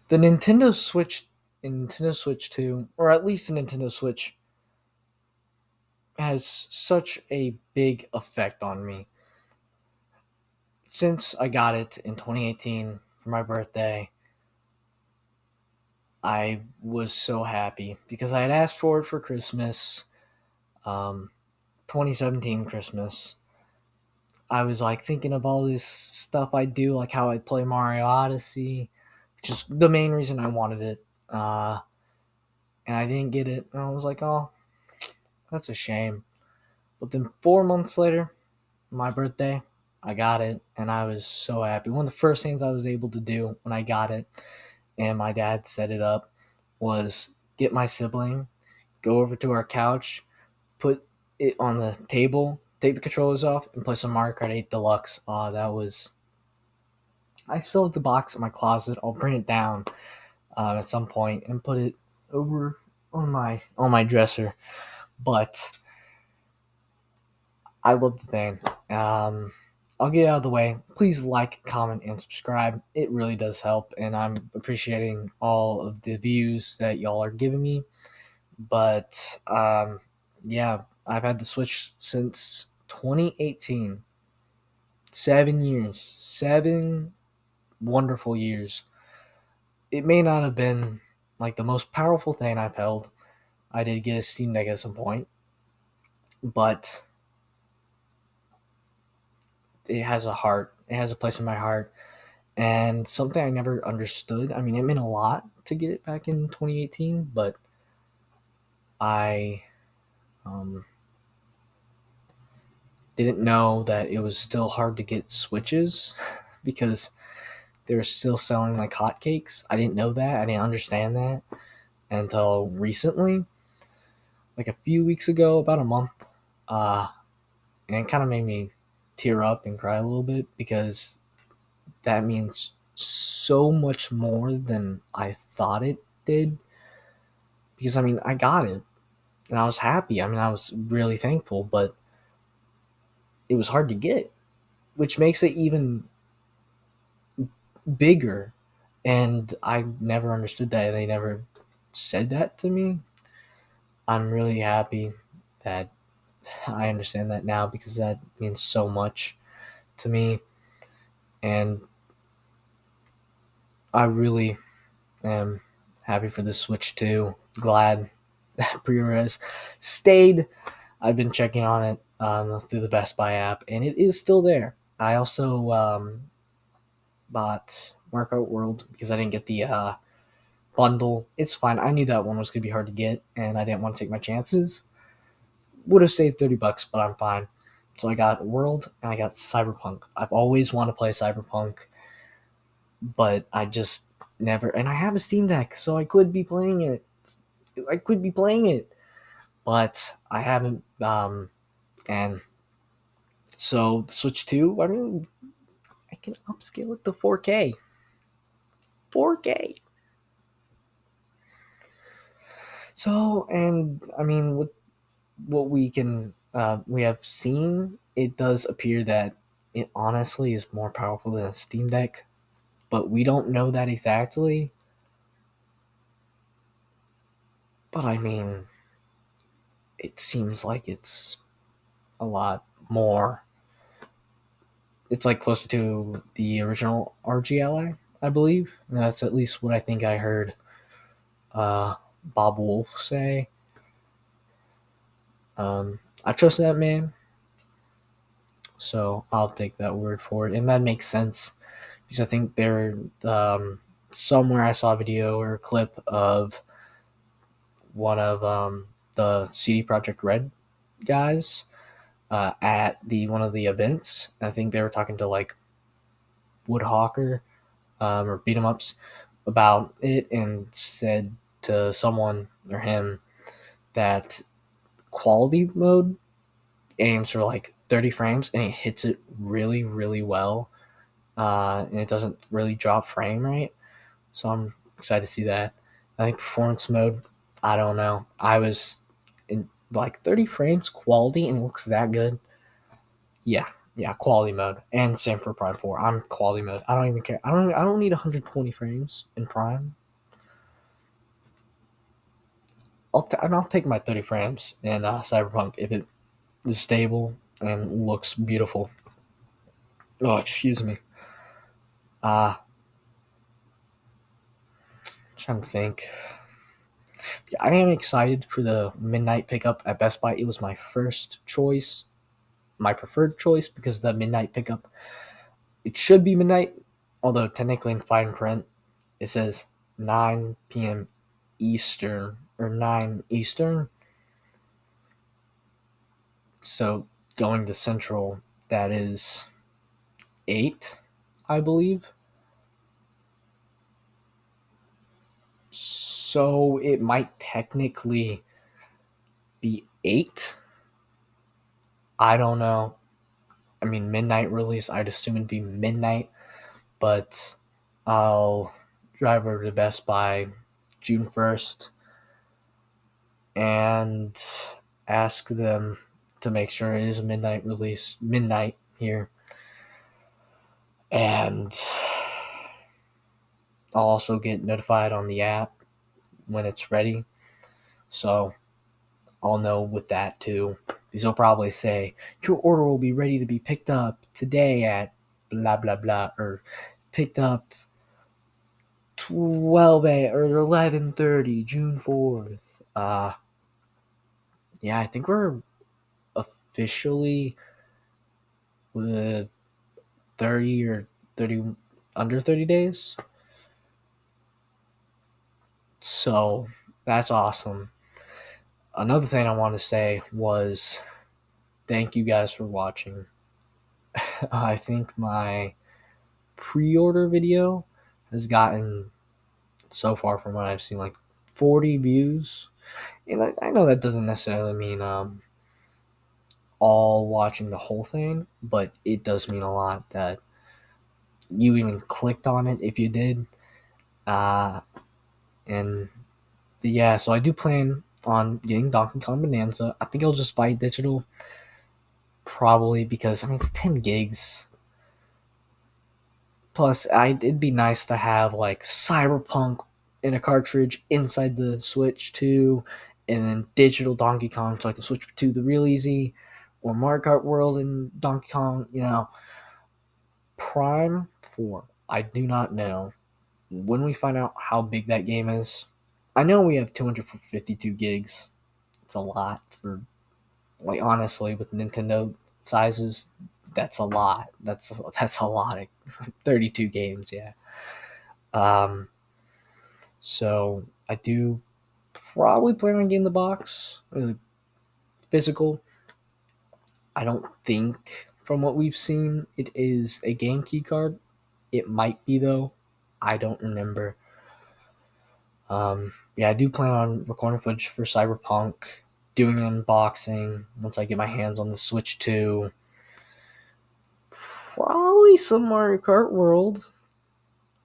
The Nintendo Switch and Nintendo Switch 2, or at least the Nintendo Switch, has such a big effect on me. Since I got it in 2018 for my birthday, I was so happy because I had asked for it for Christmas, um, 2017 Christmas. I was like thinking of all this stuff I do, like how I play Mario Odyssey, which is the main reason I wanted it. And I didn't get it, and I was like, oh, that's a shame. But then 4 months later, my birthday, I got it, and I was so happy. One of the first things I was able to do when I got it, and my dad set it up, was get my sibling, go over to our couch, put it on the table, take the controllers off, and play some Mario Kart 8 Deluxe. That was. I still have the box in my closet. I'll bring it down at some point and put it over on my dresser. But I love the thing. I'll get it out of the way. Please like, comment, and subscribe. It really does help, and I'm appreciating all of the views that y'all are giving me. But yeah, I've had the Switch since 2018. 7 years. 7 wonderful years. It may not have been like the most powerful thing I've held. I did get a Steam Deck at some point, but it has a heart. It has a place in my heart. And something I never understood. I mean, it meant a lot to get it back in 2018, but I um, didn't know that it was still hard to get Switches because they were still selling like hotcakes. I didn't know that. I didn't understand that until recently, like a few weeks ago, about a month. Uh, and it kind of made me tear up and cry a little bit because that means so much more than I thought it did. Because I mean, I got it and I was happy. I mean, I was really thankful, but it was hard to get, which makes it even bigger. And I never understood that. They never said that to me. I'm really happy that I understand that now because that means so much to me. And I really am happy for the Switch 2. Glad that pre-order has stayed. I've been checking on it through the Best Buy app, and it is still there. I also bought Workout World because I didn't get the bundle. It's fine. I knew that one was going to be hard to get, and I didn't want to take my chances. Would have saved $30, but I'm fine. So I got World and I got Cyberpunk. I've always wanted to play Cyberpunk, but I just never. And I have a Steam Deck, so I could be playing it. But I haven't. And so the Switch 2, I mean, I can upscale it to 4K. 4K. So, and I mean, with what we have seen, it does appear that it honestly is more powerful than a Steam Deck, but we don't know that exactly. But I mean, it seems like it's a lot more. It's like closer to the original RGLI, I believe. And that's at least what I think I heard Bob Wolf say. I trust that man, so I'll take that word for it, and that makes sense because I think there somewhere I saw a video or a clip of one of the CD Project Red guys at the one of the events. I think they were talking to like Woodhawker or Beat 'em Ups about it, and said to someone or him that quality mode aims for like 30 frames and it hits it really, really well. And it doesn't really drop frame rate. So I'm excited to see that. I think performance mode, I don't know. I was in like 30 frames quality and it looks that good. Yeah, yeah, quality mode. And same for Prime 4. I'm quality mode. I don't even care. I don't need 120 frames in Prime. I'll take my 30 frames in Cyberpunk if it is stable and looks beautiful. Oh, excuse me. Uh Trying to think. Yeah, I am excited for the midnight pickup at Best Buy. It was my first choice, my preferred choice because the midnight pickup. It should be midnight, although technically in fine print it says 9 p.m. Eastern or 9 Eastern. So going to Central, that is 8, I believe. So it might technically be 8. I don't know. I mean, midnight release, I'd assume it'd be midnight, but I'll drive over to Best Buy June 1st and ask them to make sure it is a midnight release, midnight here. And I'll also get notified on the app when it's ready. So I'll know with that too. Because they'll probably say, your order will be ready to be picked up today at blah, blah, blah, or picked up 12 a or 11:30, June 4th. Yeah, I think we're officially 30 or 30 under 30 days. So that's awesome. Another thing I want to say was thank you guys for watching. I think my pre-order video has gotten so far from what I've seen like 40 views. And I know that doesn't necessarily mean all watching the whole thing, but it does mean a lot that you even clicked on it if you did. Uh, and yeah, so I do plan on getting Donkey Kong Bonanza. I think I'll just buy it digital, probably because I mean it's 10 gigs. Plus, it'd be nice to have like Cyberpunk in a cartridge inside the Switch too, and then digital Donkey Kong so I can switch to the Real Easy or Mario Kart World and Donkey Kong. Prime 4. I do not know. When we find out how big that game is, I know we have 252 gigs. It's a lot for, like, honestly, with Nintendo sizes, that's a lot. That's a lot of 32 games, yeah. Um, so I do probably plan on getting the box, physical. I don't think, from what we've seen, it is a game key card. It might be though. I don't remember. Yeah, I do plan on recording footage for Cyberpunk, doing an unboxing once I get my hands on the Switch 2. Probably some Mario Kart World.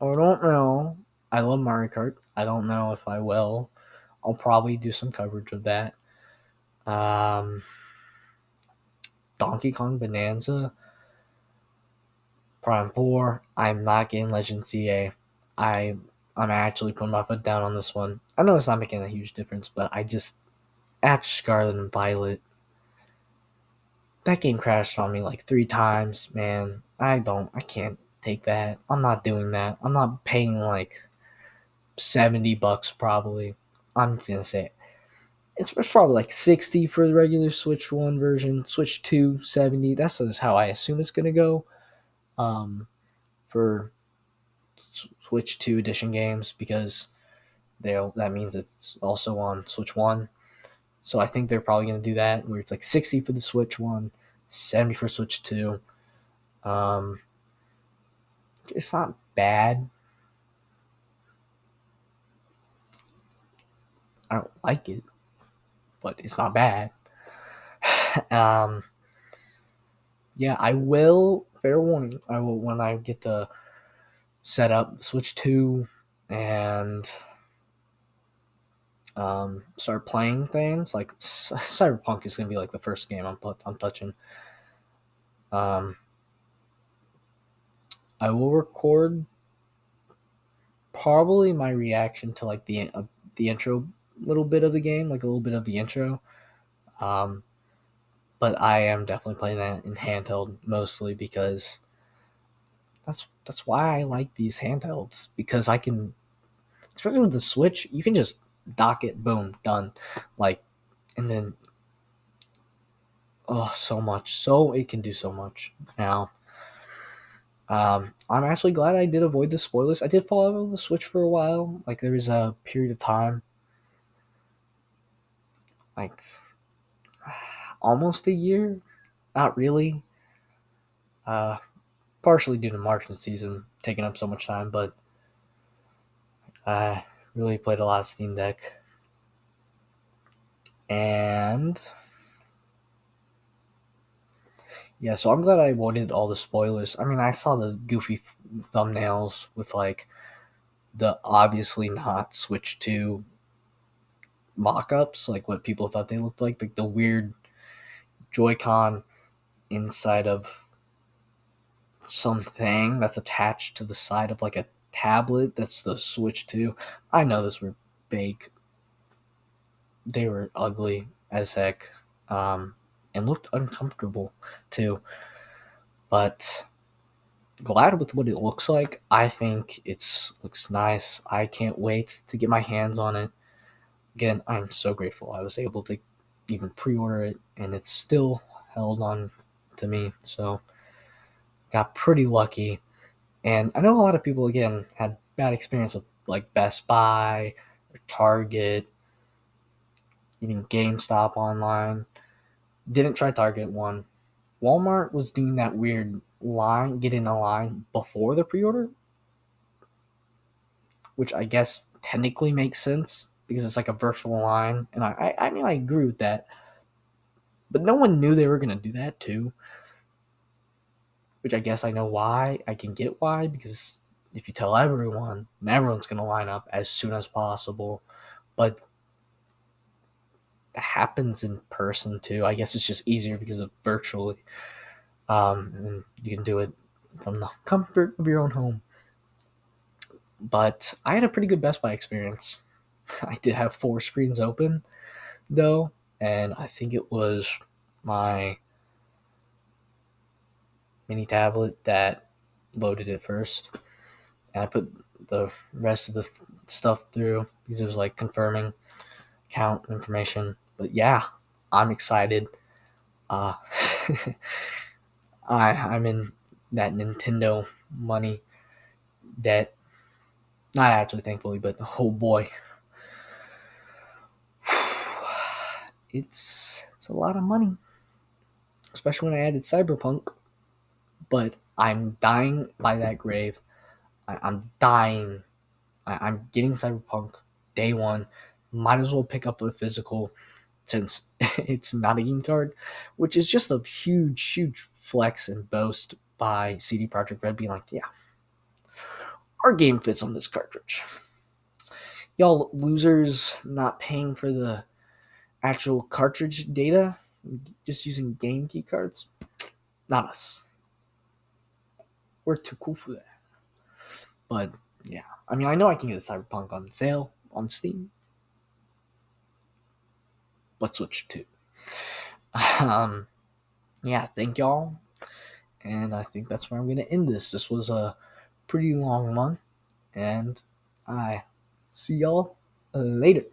I don't know. I love Mario Kart. I don't know if I will. I'll probably do some coverage of that. Um, Donkey Kong Bonanza, Prime 4. I'm not getting Legend CA. I I'm actually putting my foot down on this one. I know it's not making a huge difference, but I just after Scarlet and Violet, that game crashed on me like 3 times, man. I can't take that. I'm not doing that. I'm not paying like $70 probably. I'm just gonna say it. It's probably like 60 for the regular Switch 1 version, Switch 2, 70. That's just how I assume it's gonna go. For Switch 2 edition games because that means it's also on Switch 1. So I think they're probably going to do that where it's like 60 for the Switch 1, 70 for Switch 2. Um, it's not bad. I don't like it, but it's not bad. um, yeah, I will. Fair warning. I will when I get to set up Switch 2 and start playing things. Like Cyberpunk is going to be like the first game I'm touching. Um, I will record probably my reaction to like the intro little bit of the game, like a little bit of the intro. Um, but I am definitely playing that in handheld mostly because that's why I like these handhelds, because I can, especially with the Switch, you can just dock it, boom, done. Like, and then oh, so much, so it can do so much now. I'm actually glad I did avoid the spoilers. I did follow the Switch for a while. Like there was a period of time, like almost a year, not really. Uh, Partially due to marching season taking up so much time, but I really played a lot of Steam Deck. And yeah, so I'm glad I avoided all the spoilers. I mean, I saw the goofy thumbnails with like the obviously not Switch 2 mock-ups, like what people thought they looked like the weird Joy-Con inside of something that's attached to the side of like a tablet that's the Switch 2. I know those were fake. They were ugly as heck, and looked uncomfortable too. But glad with what it looks like. I think it's looks nice. I can't wait to get my hands on it. Again, I'm so grateful I was able to even pre-order it, and it's still held on to me. So got pretty lucky. And I know a lot of people again had bad experience with like Best Buy or Target, even GameStop online. Didn't try Target one. Walmart was doing that weird line, get in a line before the pre-order, which I guess technically makes sense because it's like a virtual line, and I mean I agree with that, but no one knew they were gonna do that too, which I guess I know why. I can get why, because if you tell everyone, everyone's gonna line up as soon as possible, but that happens in person too. I guess it's just easier because of virtually, and you can do it from the comfort of your own home. But I had a pretty good Best Buy experience. I did have four screens open though, and I think it was my mini tablet that loaded it first, and I put the rest of the stuff through because it was like confirming account information. But yeah, I'm excited. Uh, I'm in that Nintendo money debt. Not actually, thankfully, but oh boy, it's a lot of money, especially when I added Cyberpunk. But I'm dying by that grave. I'm dying. I'm getting Cyberpunk day one. Might as well pick up the physical since it's not a game card, which is just a huge, huge flex and boast by CD Projekt Red being like, yeah, our game fits on this cartridge. Y'all losers not paying for the actual cartridge data, just using game key cards. Not us. We're too cool for that. But yeah, I mean, I know I can get Cyberpunk on sale on Steam, but Switch 2. Um, yeah, thank y'all. And I think that's where I'm going to end this. This was a pretty long month, and I see y'all later.